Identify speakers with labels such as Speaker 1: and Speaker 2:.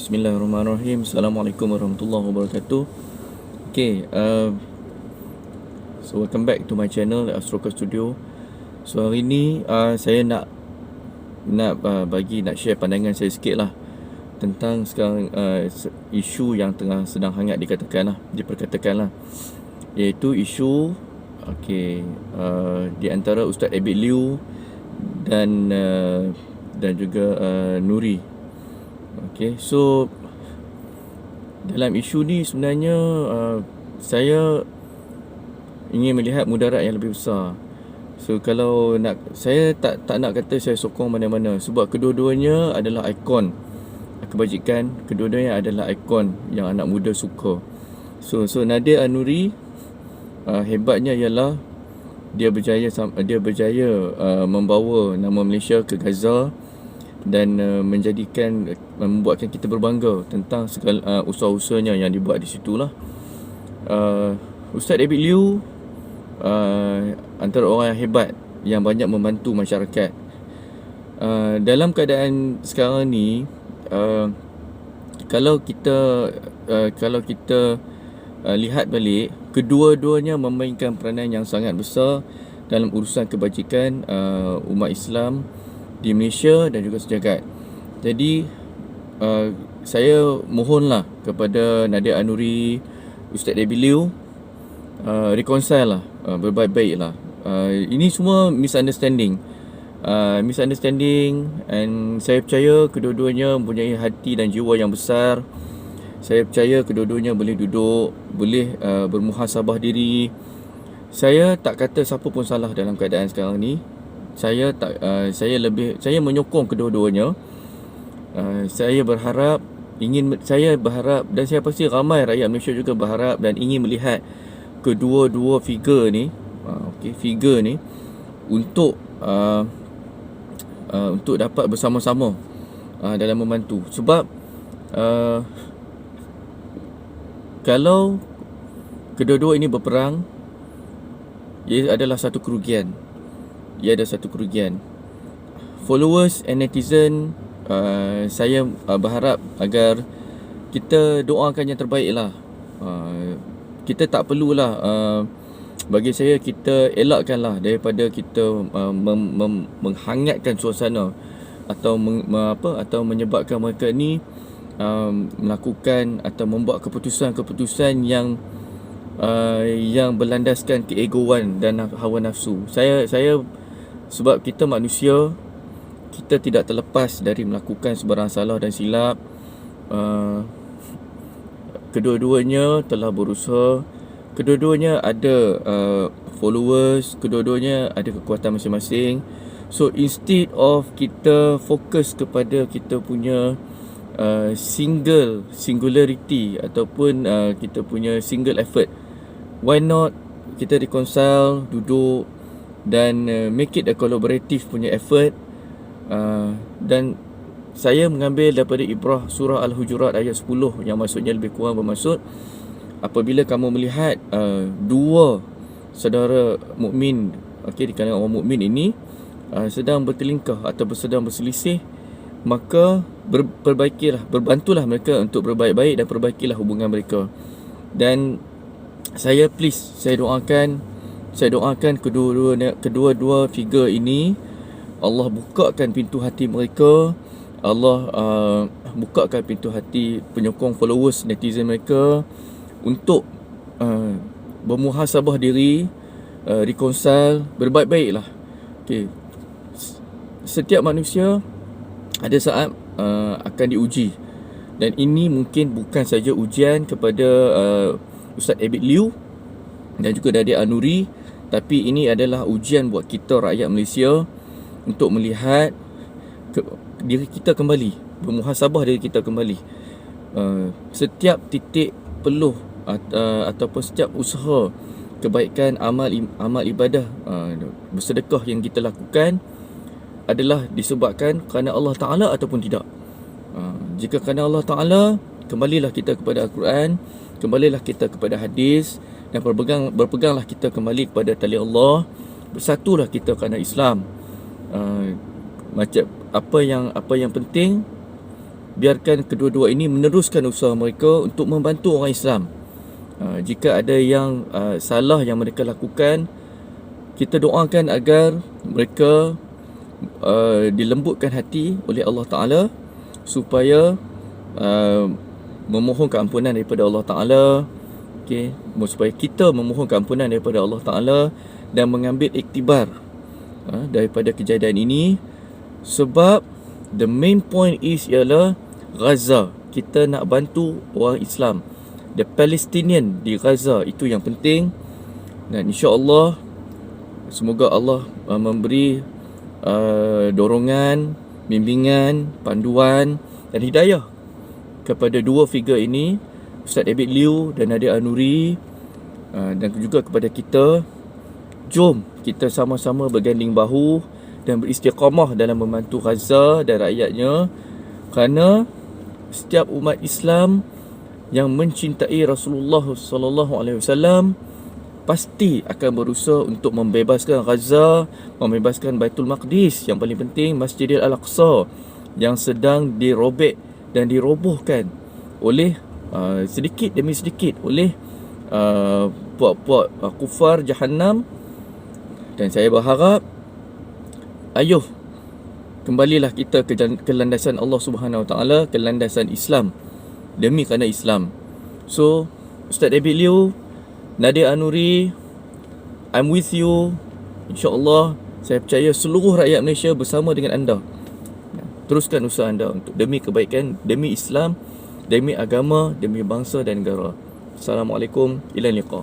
Speaker 1: Bismillahirrahmanirrahim. Assalamualaikum warahmatullahi wabarakatuh. Okay, so welcome back to my channel Astroka Studio. So hari ni saya nak share pandangan saya sikit lah tentang sekarang isu yang sedang hangat diperkatakan lah, iaitu isu di antara Ustaz Abid Liu dan juga Nuri. Okay, so dalam isu ni sebenarnya saya ingin melihat mudarat yang lebih besar. So kalau saya tak nak kata saya sokong mana-mana, sebab kedua-duanya adalah ikon kebajikan, kedua-duanya adalah ikon yang anak muda suka. So Nadir An-Nuri hebatnya ialah dia berjaya membawa nama Malaysia ke Gaza dan membuatkan kita berbangga tentang segala usaha-usahanya yang dibuat di situlah. Ustaz Abid Liu antara orang yang hebat yang banyak membantu masyarakat. Dalam keadaan sekarang ni, kalau kita lihat balik, kedua-duanya memainkan peranan yang sangat besar dalam urusan kebajikan umat Islam di Malaysia dan juga sejagat. Jadi saya mohonlah kepada Nadir An-Nuri, Ustaz Abid Liu, reconcile lah, berbaik-baik lah. Ini semua misunderstanding, and saya percaya kedua-duanya mempunyai hati dan jiwa yang besar. Saya percaya kedua-duanya boleh duduk, boleh bermuhasabah diri. Saya tak kata siapa pun salah dalam keadaan sekarang ni. Saya menyokong kedua-duanya. Saya berharap dan saya pasti ramai rakyat Malaysia juga berharap dan ingin melihat kedua-dua figure ni untuk dapat bersama-sama dalam membantu. Sebab kalau kedua-dua ini berperang, ia adalah satu kerugian. Followers and netizen, saya berharap agar kita doakan yang terbaik lah. Kita tak perlulah, bagi saya, kita elakkanlah daripada kita menghangatkan suasana atau menyebabkan mereka ni melakukan atau membuat keputusan yang berlandaskan keegoan dan hawa nafsu. Sebab kita manusia, kita tidak terlepas dari melakukan sebarang salah dan silap. Kedua-duanya telah berusaha, kedua-duanya ada followers, kedua-duanya ada kekuatan masing-masing. So instead of kita fokus kepada kita punya singularity ataupun kita punya single effort, why not kita reconcile, duduk dan make it a collaborative punya effort. Dan saya mengambil daripada ibrah surah Al-Hujurat ayat 10, yang maksudnya lebih kurang bermaksud, apabila kamu melihat dua saudara mukmin, di kalangan orang mukmin ini sedang bertelingkah atau sedang berselisih, maka berbantulah mereka untuk berbaik-baik dan perbaikilah hubungan mereka. Dan saya doakan kedua-dua figure ini, Allah bukakan pintu hati mereka, Allah bukakan pintu hati penyokong, followers, netizen mereka untuk bermuhasabah diri, reconcile, berbaik-baik lah. Setiap manusia ada saat akan diuji, dan ini mungkin bukan saja ujian kepada Ustaz Abid Liu dan juga Nadir An-Nuri, tapi ini adalah ujian buat kita rakyat Malaysia untuk melihat diri kita kembali, bermuhasabah diri kita kembali. Setiap titik peluh ataupun setiap usaha kebaikan, amal ibadah, bersedekah yang kita lakukan adalah disebabkan kerana Allah Ta'ala ataupun tidak. Jika kerana Allah Ta'ala, kembalilah kita kepada Al-Quran, kembalilah kita kepada hadis, dan berpeganglah kita kembali kepada tali Allah. Bersatulah kita kerana Islam. Macam apa yang penting, biarkan kedua-dua ini meneruskan usaha mereka untuk membantu orang Islam. Jika ada yang salah yang mereka lakukan, kita doakan agar mereka dilembutkan hati oleh Allah Ta'ala supaya memohon keampunan daripada Allah Ta'ala, supaya kita memohon keampunan daripada Allah Ta'ala dan mengambil iktibar daripada kejadian ini. Sebab the main point ialah Gaza, kita nak bantu orang Islam, the Palestinian di Gaza, itu yang penting. Dan insya-Allah semoga Allah memberi dorongan, bimbingan, panduan dan hidayah kepada dua figure ini, Ustaz David Liew dan Nadia Anuri, dan juga kepada kita. Jom kita sama-sama berganding bahu dan beristiqamah dalam membantu Gaza dan rakyatnya, kerana setiap umat Islam yang mencintai Rasulullah sallallahu alaihi wasallam pasti akan berusaha untuk membebaskan Gaza, membebaskan Baitul Maqdis, yang paling penting Masjidil Al-Aqsa yang sedang dirobek dan dirobohkan oleh sedikit demi sedikit oleh puak-puak kufar Jahannam. Dan saya berharap, ayuh kembalilah kita ke landasan Allah Subhanahu Wa Taala, ke landasan Islam, demi kerana Islam. So Ustaz David Liew, Nadia Anuri, I'm with you. InsyaAllah saya percaya seluruh rakyat Malaysia bersama dengan anda. Teruskan usaha anda untuk demi kebaikan, demi Islam, demi agama, demi bangsa dan negara. Assalamualaikum, ila liqa.